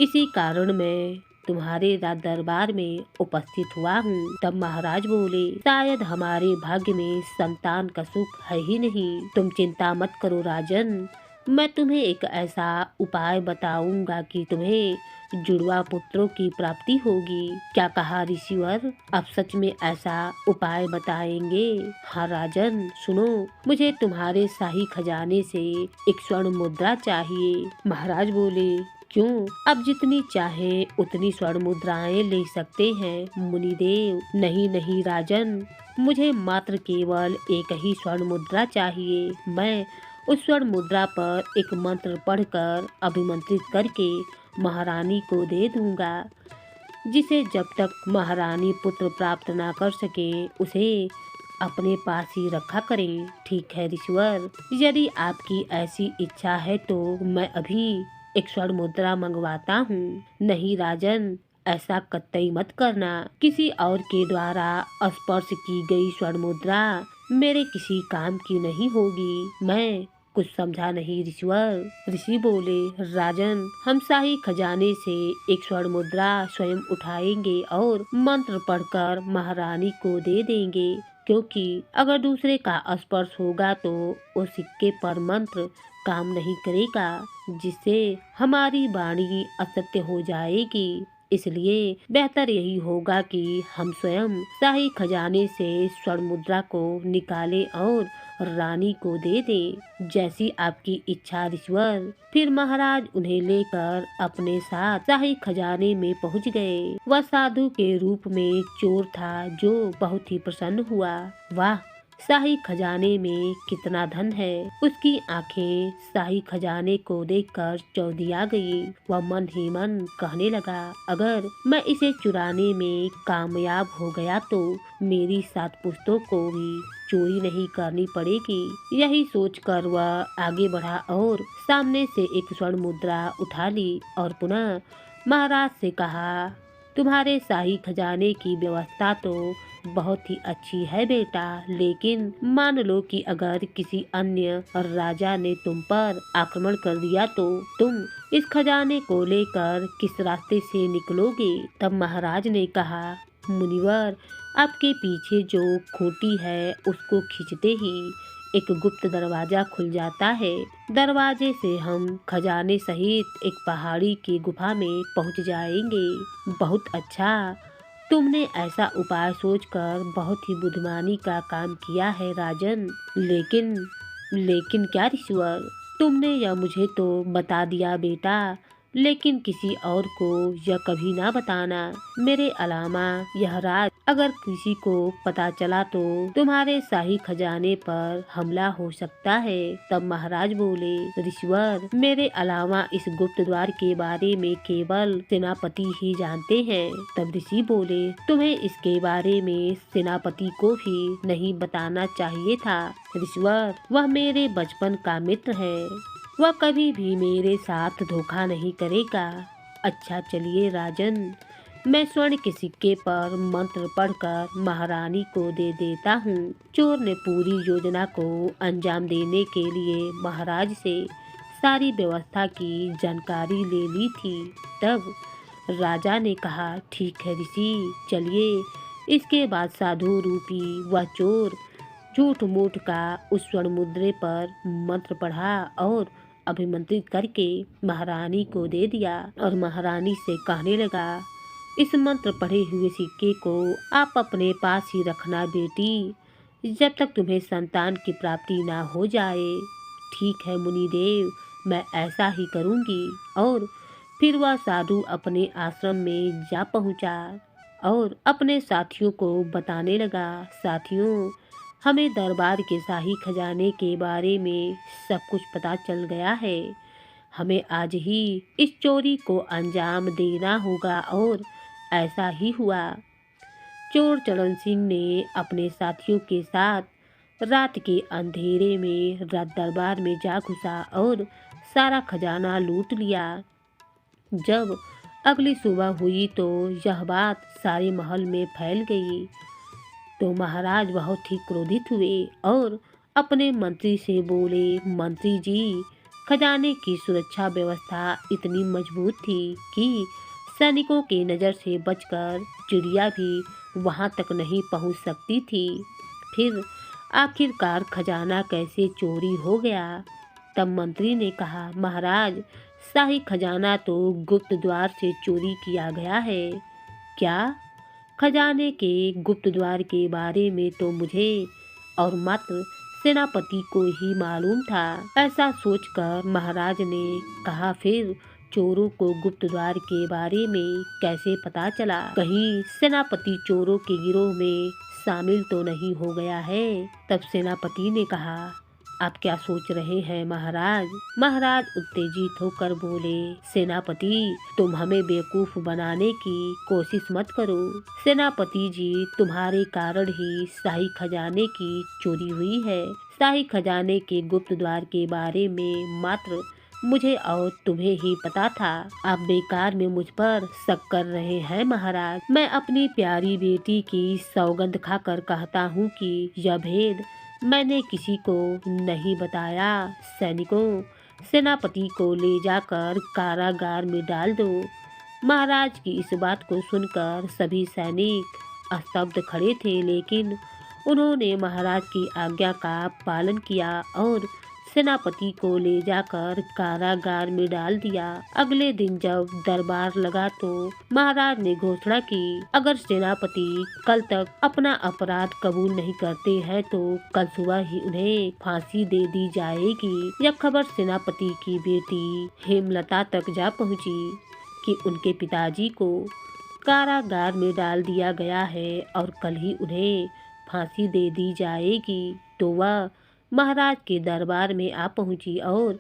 इसी कारण मैं तुम्हारे दरबार में उपस्थित हुआ हूँ। तब महाराज बोले, शायद हमारे भाग्य में संतान का सुख है ही नहीं। तुम चिंता मत करो राजन, मैं तुम्हें एक ऐसा उपाय बताऊंगा कि तुम्हें जुड़वा पुत्रों की प्राप्ति होगी। क्या कहा ऋषिवर, आप सच में ऐसा उपाय बताएंगे? हाँ राजन, सुनो, मुझे तुम्हारे शाही खजाने से एक स्वर्ण मुद्रा चाहिए। महाराज बोले, क्यों? अब जितनी चाहे उतनी स्वर्ण मुद्राएं ले सकते हैं मुनिदेव। नहीं नहीं राजन, मुझे मात्र केवल एक ही स्वर्ण मुद्रा चाहिए। मैं उस स्वर्ण मुद्रा पर एक मंत्र पढ़कर अभिमंत्रित करके महारानी को दे दूंगा, जिसे जब तक महारानी पुत्र प्राप्त ना कर सके उसे अपने पास ही रखा करें। ठीक है ऋषिवर, यदि आपकी ऐसी इच्छा है तो मैं अभी एक स्वर्ण मुद्रा मंगवाता हूँ। नहीं राजन, ऐसा कतई मत करना। किसी और के द्वारा स्पर्श की गई स्वर्ण मुद्रा मेरे किसी काम की नहीं होगी। मैं कुछ समझा नहीं ऋषिवर। ऋषि बोले, राजन, हम शाही खजाने से एक स्वर्ण मुद्रा स्वयं उठाएंगे और मंत्र पढ़कर महारानी को दे देंगे, क्योंकि अगर दूसरे का स्पर्श होगा तो वो सिक्के पर मंत्र काम नहीं करेगा, जिससे हमारी वाणी असत्य हो जाएगी। इसलिए बेहतर यही होगा कि हम स्वयं शाही खजाने से स्वर्ण मुद्रा को निकालें और रानी को दे दे, जैसी आपकी इच्छा ऋषिवर। फिर महाराज उन्हें लेकर अपने साथ शाही खजाने में पहुंच गए। वह साधु के रूप में चोर था, जो बहुत ही प्रसन्न हुआ। वाह, शाही खजाने में कितना धन है। उसकी आंखें शाही खजाने को देखकर चौंधिया गई। वह मन ही मन कहने लगा, अगर मैं इसे चुराने में कामयाब हो गया तो मेरी 7 पुश्तों को भी चोरी नहीं करनी पड़ेगी। यही सोचकर वह आगे बढ़ा और सामने से एक स्वर्ण मुद्रा उठा ली और पुनः महाराज से कहा, तुम्हारे शाही खजाने की व्यवस्था तो बहुत ही अच्छी है बेटा, लेकिन मान लो कि अगर किसी अन्य राजा ने तुम पर आक्रमण कर दिया तो तुम इस खजाने को लेकर किस रास्ते से निकलोगे? तब महाराज ने कहा, मुनिवर, आपके पीछे जो खूंटी है उसको खींचते ही एक गुप्त दरवाजा खुल जाता है। दरवाजे से हम खजाने सहित एक पहाड़ी की गुफा में पहुंच जाएंगे। बहुत अच्छा, तुमने ऐसा उपाय सोचकर बहुत ही बुद्धिमानी का काम किया है राजन। लेकिन क्या ऋषिवर, तुमने यह मुझे तो बता दिया बेटा, लेकिन किसी और को यह कभी ना बताना। मेरे अलावा यह राज अगर किसी को पता चला तो तुम्हारे शाही खजाने पर हमला हो सकता है। तब महाराज बोले, ऋषिवर, मेरे अलावा इस गुप्त द्वार के बारे में केवल सेनापति ही जानते हैं। तब ऋषि बोले, तुम्हें इसके बारे में सेनापति को भी नहीं बताना चाहिए था ऋषिवर। वह मेरे बचपन का मित्र है, वह कभी भी मेरे साथ धोखा नहीं करेगा। अच्छा चलिए राजन, मैं स्वर्ण के सिक्के पर मंत्र पढ़कर महारानी को दे देता हूँ। चोर ने पूरी योजना को अंजाम देने के लिए महाराज से सारी व्यवस्था की जानकारी ले ली थी। तब राजा ने कहा, ठीक है ऋषि, चलिए। इसके बाद साधु रूपी वह चोर झूठ मूठ का उस स्वर्ण मुद्रे पर मंत्र पढ़ा और अभिमंत्रित करके महारानी को दे दिया और महारानी से कहने लगा, इस मंत्र पढ़े हुए सिक्के को आप अपने पास ही रखना बेटी, जब तक तुम्हें संतान की प्राप्ति ना हो जाए। ठीक है मुनिदेव, मैं ऐसा ही करूँगी। और फिर वह साधु अपने आश्रम में जा पहुँचा और अपने साथियों को बताने लगा, साथियों, हमें दरबार के शाही खजाने के बारे में सब कुछ पता चल गया है। हमें आज ही इस चोरी को अंजाम देना होगा। और ऐसा ही हुआ। चोर चरण सिंह ने अपने साथियों के साथ रात के अंधेरे में दरबार में जा घुसा और सारा खजाना लूट लिया। जब अगली सुबह हुई तो यह बात सारे महल में फैल गई तो महाराज बहुत ही क्रोधित हुए और अपने मंत्री से बोले, मंत्री जी, खजाने की सुरक्षा व्यवस्था इतनी मजबूत थी कि सैनिकों की नज़र से बचकर चिड़िया भी वहां तक नहीं पहुंच सकती थी। फिर आखिरकार खजाना कैसे चोरी हो गया? तब मंत्री ने कहा, महाराज, शाही खजाना तो गुप्त द्वार से चोरी किया गया है। क्या? खजाने के गुप्त द्वार के बारे में तो मुझे और मात्र सेनापति को ही मालूम था। ऐसा सोचकर महाराज ने कहा, फिर चोरों को गुप्त द्वार के बारे में कैसे पता चला? कहीं सेनापति चोरों के गिरोह में शामिल तो नहीं हो गया है? तब सेनापति ने कहा, आप क्या सोच रहे हैं महाराज? महाराज उत्तेजित होकर बोले, सेनापति, तुम हमें बेवकूफ बनाने की कोशिश मत करो। सेनापति जी, तुम्हारे कारण ही शाही खजाने की चोरी हुई है। शाही खजाने के गुप्त द्वार के बारे में मात्र मुझे और तुम्हें ही पता था। आप बेकार में मुझ पर शक कर रहे हैं महाराज। मैं अपनी प्यारी बेटी की सौगंध खाकर कहता हूँ कि यह भेद मैंने किसी को नहीं बताया। सैनिकों, सेनापति को ले जाकर कारागार में डाल दो। महाराज की इस बात को सुनकर सभी सैनिक स्तब्ध खड़े थे, लेकिन उन्होंने महाराज की आज्ञा का पालन किया और सेनापति को ले जाकर कारागार में डाल दिया। अगले दिन जब दरबार लगा तो महाराज ने घोषणा की, अगर सेनापति कल तक अपना अपराध कबूल नहीं करते हैं तो कल सुबह ही उन्हें फांसी दे दी जाएगी। यह खबर सेनापति की बेटी हेमलता तक जा पहुंची कि उनके पिताजी को कारागार में डाल दिया गया है और कल ही उन्हें फांसी दे दी जाएगी। तो वह महाराज के दरबार में आ पहुंची और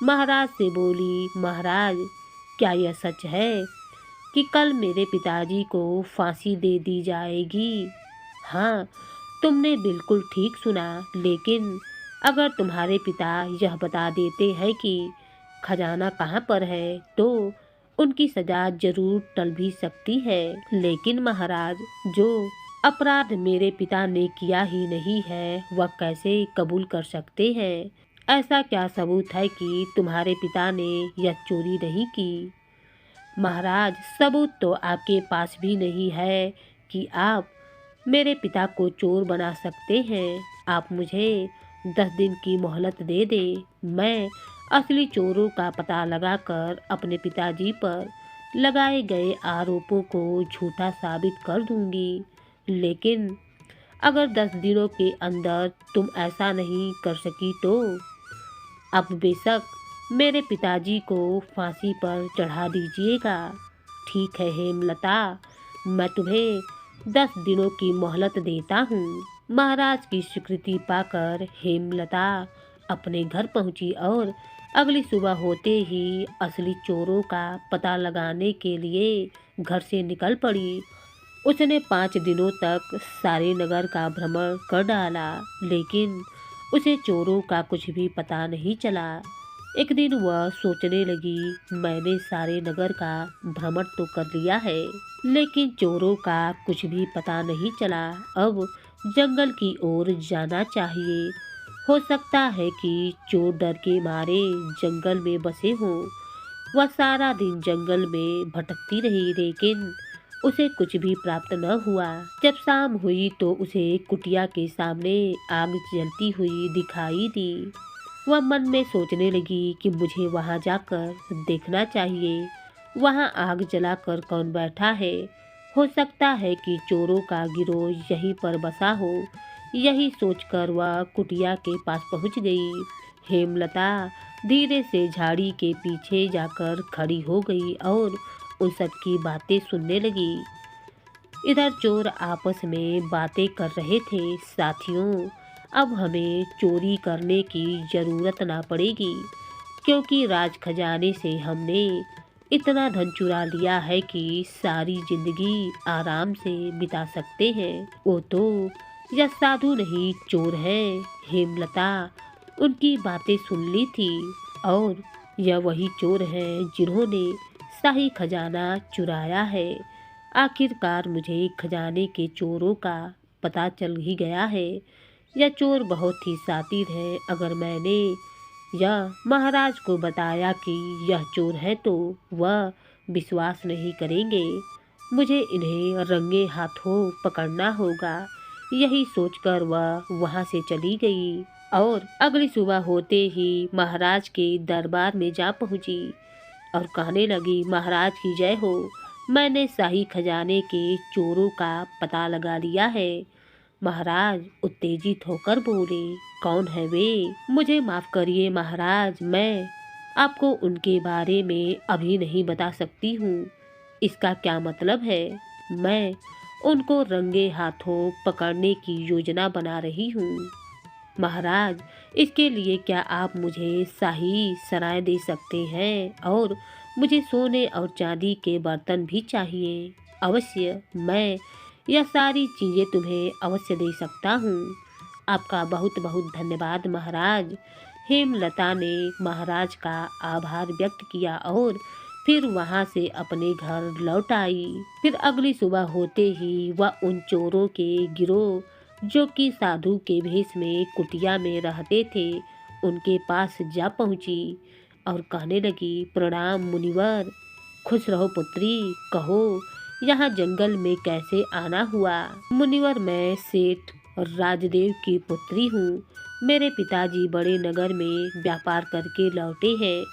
महाराज से बोली, महाराज क्या यह सच है कि कल मेरे पिताजी को फांसी दे दी जाएगी? हाँ, तुमने बिल्कुल ठीक सुना, लेकिन अगर तुम्हारे पिता यह बता देते हैं कि खजाना कहाँ पर है तो उनकी सजा जरूर टल भी सकती है। लेकिन महाराज, जो अपराध मेरे पिता ने किया ही नहीं है वह कैसे कबूल कर सकते हैं? ऐसा क्या सबूत है कि तुम्हारे पिता ने यह चोरी नहीं की? महाराज, सबूत तो आपके पास भी नहीं है कि आप मेरे पिता को चोर बना सकते हैं। आप मुझे 10 दिन की मोहलत दे दें, मैं असली चोरों का पता लगाकर अपने पिताजी पर लगाए गए आरोपों को झूठा साबित कर दूंगी। लेकिन अगर 10 दिनों के अंदर तुम ऐसा नहीं कर सकी तो अब बेशक मेरे पिताजी को फांसी पर चढ़ा दीजिएगा। ठीक है हेमलता, मैं तुम्हें 10 दिनों की मोहलत देता हूँ। महाराज की स्वीकृति पाकर हेमलता अपने घर पहुंची और अगली सुबह होते ही असली चोरों का पता लगाने के लिए घर से निकल पड़ी। उसने 5 दिनों तक सारे नगर का भ्रमण कर डाला, लेकिन उसे चोरों का कुछ भी पता नहीं चला। एक दिन वह सोचने लगी, मैंने सारे नगर का भ्रमण तो कर लिया है, लेकिन चोरों का कुछ भी पता नहीं चला। अब जंगल की ओर जाना चाहिए। हो सकता है कि चोर डर के मारे जंगल में बसे हों। वह सारा दिन जंगल में भटकती रही, लेकिन उसे कुछ भी प्राप्त न हुआ। जब शाम हुई तो उसे कुटिया के सामने आग जलती हुई दिखाई दी। वह मन में सोचने लगी कि मुझे वहां जाकर देखना चाहिए, वहां आग जलाकर कौन बैठा है। हो सकता है कि चोरों का गिरोह यहीं पर बसा हो। यही सोचकर वह कुटिया के पास पहुंच गई। हेमलता धीरे से झाड़ी के पीछे जाकर खड़ी हो गई और उन सब की बातें सुनने लगी। इधर चोर आपस में बातें कर रहे थे, साथियों, अब हमें चोरी करने की जरूरत ना पड़ेगी, क्योंकि राज खजाने से हमने इतना धन चुरा लिया है कि सारी जिंदगी आराम से बिता सकते हैं। वो तो यह साधु नहीं, चोर है। हेमलता उनकी बातें सुन ली थी और यह वही चोर हैं जिन्होंने शाही खजाना चुराया है। आखिरकार मुझे खजाने के चोरों का पता चल ही गया है। यह चोर बहुत ही शातिर है। अगर मैंने यह महाराज को बताया कि यह चोर है तो वह विश्वास नहीं करेंगे। मुझे इन्हें रंगे हाथों पकड़ना होगा। यही सोचकर वह वहां से चली गई और अगली सुबह होते ही महाराज के दरबार में जा पहुंची और कहने लगी, महाराज की जय हो, मैंने शाही खजाने के चोरों का पता लगा लिया है। महाराज उत्तेजित होकर बोले, कौन है वे? मुझे माफ करिए महाराज, मैं आपको उनके बारे में अभी नहीं बता सकती हूँ। इसका क्या मतलब है? मैं उनको रंगे हाथों पकड़ने की योजना बना रही हूँ। महाराज, इसके लिए क्या आप मुझे शाही सराय दे सकते हैं? और मुझे सोने और चांदी के बर्तन भी चाहिए। अवश्य, मैं यह सारी चीज़ें तुम्हें अवश्य दे सकता हूँ। आपका बहुत बहुत धन्यवाद महाराज। हेमलता ने महाराज का आभार व्यक्त किया और फिर वहां से अपने घर लौट आई। फिर अगली सुबह होते ही वह उन चोरों के गिरोह जो कि साधु के भेष में कुटिया में रहते थे उनके पास जा पहुंची और कहने लगी, प्रणाम मुनिवर, खुश रहो पुत्री, कहो यहाँ जंगल में कैसे आना हुआ? मुनिवर, मैं सेठ राजदेव की पुत्री हूँ। मेरे पिताजी बड़े नगर में व्यापार करके लौटे हैं।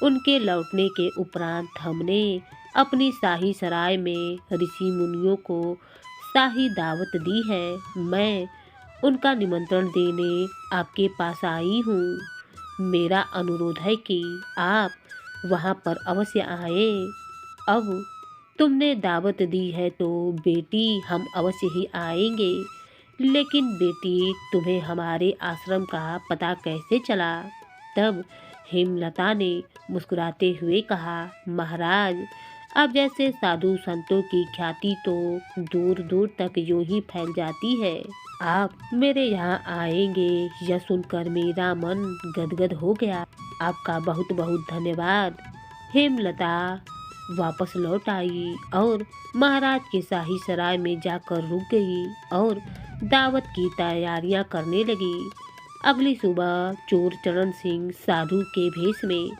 उनके लौटने के उपरांत हमने अपनी शाही सराय में ऋषि मुनियों को शाही दावत दी है। मैं उनका निमंत्रण देने आपके पास आई हूँ। मेरा अनुरोध है कि आप वहाँ पर अवश्य आए। अब तुमने दावत दी है तो बेटी हम अवश्य ही आएंगे। लेकिन बेटी तुम्हें हमारे आश्रम का पता कैसे चला? तब हेमलता ने मुस्कुराते हुए कहा, महाराज, अब जैसे साधु संतों की ख्याति तो दूर दूर तक यूं ही फैल जाती है। आप मेरे यहाँ आएंगे यह सुनकर मेरा मन गदगद हो गया। आपका बहुत बहुत धन्यवाद। हेमलता वापस लौट आई और महाराज के शाही सराय में जाकर रुक गई और दावत की तैयारियां करने लगी। अगली सुबह चोर चरण सिंह साधु के भेष में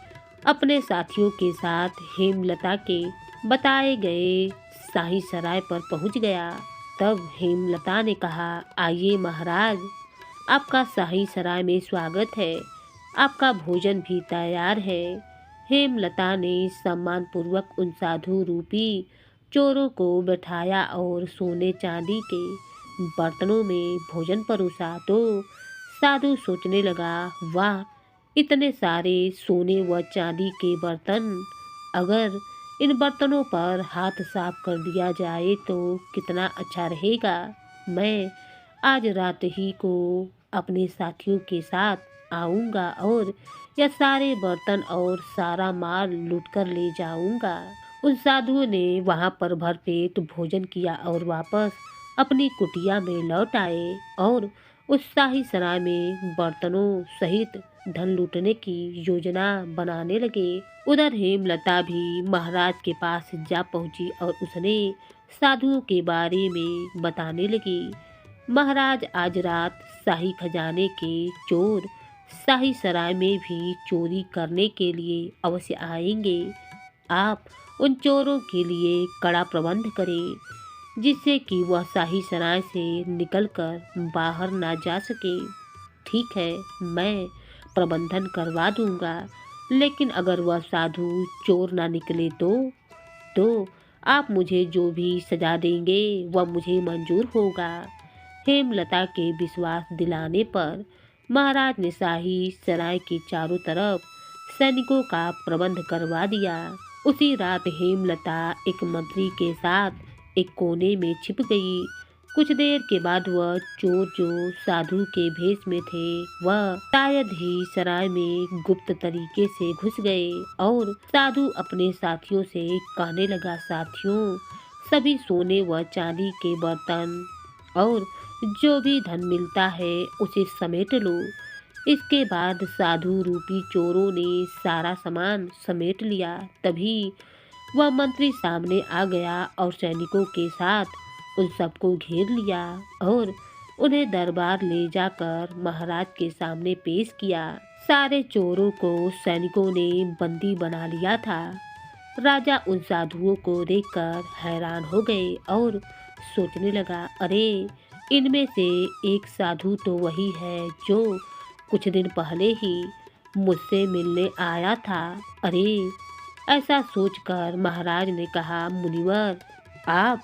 अपने साथियों के साथ हेमलता के बताए गए शाही सराय पर पहुंच गया। तब हेमलता ने कहा, आइए महाराज, आपका शाही सराय में स्वागत है। आपका भोजन भी तैयार है। हेमलता ने सम्मान पूर्वक उन साधु रूपी चोरों को बैठाया और सोने चांदी के बर्तनों में भोजन परोसा तो साधु सोचने लगा, वाह, इतने सारे सोने व चांदी के बर्तन। अगर इन बर्तनों पर हाथ साफ कर दिया जाए तो कितना अच्छा रहेगा। मैं आज रात ही को अपने साथियों के साथ आऊँगा और यह सारे बर्तन और सारा माल लूट कर ले जाऊँगा। उन साधुओं ने वहाँ पर भरपेट भोजन किया और वापस अपनी कुटिया में लौट आए और उस शाही सराय में बर्तनों सहित धन लूटने की योजना बनाने लगे। उधर हेमलता भी महाराज के पास जा पहुंची और उसने साधुओं के बारे में बताने लगी। महाराज, आज रात शाही खजाने के चोर शाही सराय में भी चोरी करने के लिए अवश्य आएंगे। आप उन चोरों के लिए कड़ा प्रबंध करें जिससे कि वह शाही सराय से निकलकर बाहर ना जा सके। ठीक है, मैं प्रबंधन करवा दूंगा, लेकिन अगर वह साधु चोर ना निकले तो आप मुझे जो भी सजा देंगे वह मुझे मंजूर होगा। हेमलता के विश्वास दिलाने पर महाराज ने शाही सराय के चारों तरफ सैनिकों का प्रबंध करवा दिया। उसी रात हेमलता एक मंत्री के साथ एक कोने में छिप गई। कुछ देर के बाद वह चोर जो साधु के भेष में थे वह शायद ही सराय में गुप्त तरीके से घुस गए और साधु अपने साथियों से कहने लगा, साथियों, सभी सोने व चांदी के बर्तन और जो भी धन मिलता है उसे समेट लो। इसके बाद साधु रूपी चोरों ने सारा सामान समेट लिया। तभी वह मंत्री सामने आ गया और सैनिकों के साथ उन सबको घेर लिया और उन्हें दरबार ले जाकर महाराज के सामने पेश किया। सारे चोरों को सैनिकों ने बंदी बना लिया था। राजा उन साधुओं को देखकर हैरान हो गए और सोचने लगा, अरे, इनमें से एक साधु तो वही है जो कुछ दिन पहले ही मुझसे मिलने आया था। अरे, ऐसा सोचकर महाराज ने कहा, मुनिवर, आप?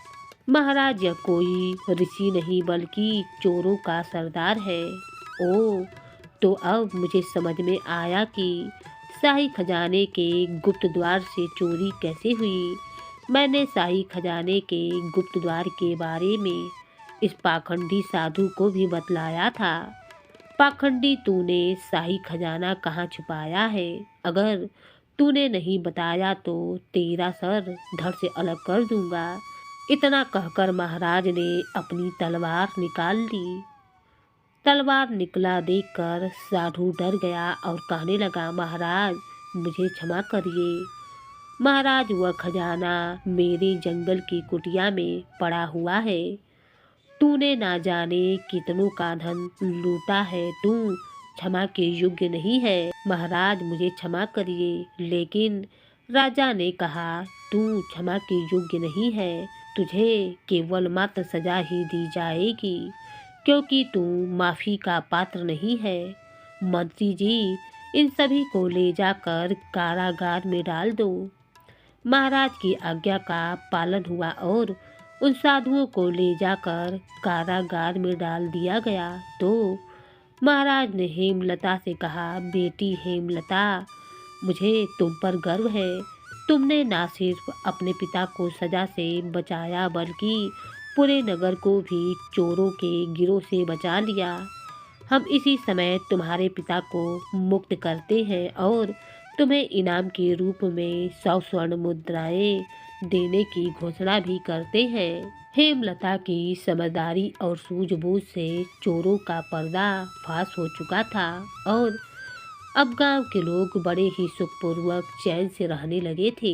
महाराज, यह कोई ऋषि नहीं बल्कि चोरों का सरदार है। ओ, तो अब मुझे समझ में आया कि शाही खजाने के गुप्त द्वार से चोरी कैसे हुई। मैंने शाही खजाने के गुप्त द्वार के बारे में इस पाखंडी साधु को भी बतलाया था। पाखंडी, तूने शाही खजाना कहाँ छुपाया है? अगर तूने नहीं बताया तो तेरा सर धड़ से अलग कर दूंगा। इतना कहकर महाराज ने अपनी तलवार निकाल ली। तलवार निकला देखकर साधु डर गया और कहने लगा, महाराज, मुझे क्षमा करिए। महाराज, वह खजाना मेरे जंगल की कुटिया में पड़ा हुआ है। तूने ना जाने कितनों का धन लूटा है। तू क्षमा के योग्य नहीं है। महाराज, मुझे क्षमा करिए। लेकिन राजा ने कहा, तू क्षमा के योग्य नहीं है। तुझे केवल मात्र सजा ही दी जाएगी। क्योंकि तू माफ़ी का पात्र नहीं है। मंत्री जी, इन सभी को ले जाकर कारागार में डाल दो। महाराज की आज्ञा का पालन हुआ और उन साधुओं को ले जाकर कारागार में डाल दिया गया। तो महाराज ने हेमलता से कहा, बेटी हेमलता, मुझे तुम पर गर्व है। तुमने न सिर्फ अपने पिता को सजा से बचाया बल्कि पूरे नगर को भी चोरों के गिरोह से बचा लिया। हम इसी समय तुम्हारे पिता को मुक्त करते हैं और तुम्हें इनाम के रूप में 100 स्वर्ण मुद्राएं देने की घोषणा भी करते हैं। हेमलता की समझदारी और सूझबूझ से चोरों का पर्दा फाश हो चुका था और अब गांव के लोग बड़े ही सुखपूर्वक चैन से रहने लगे थे।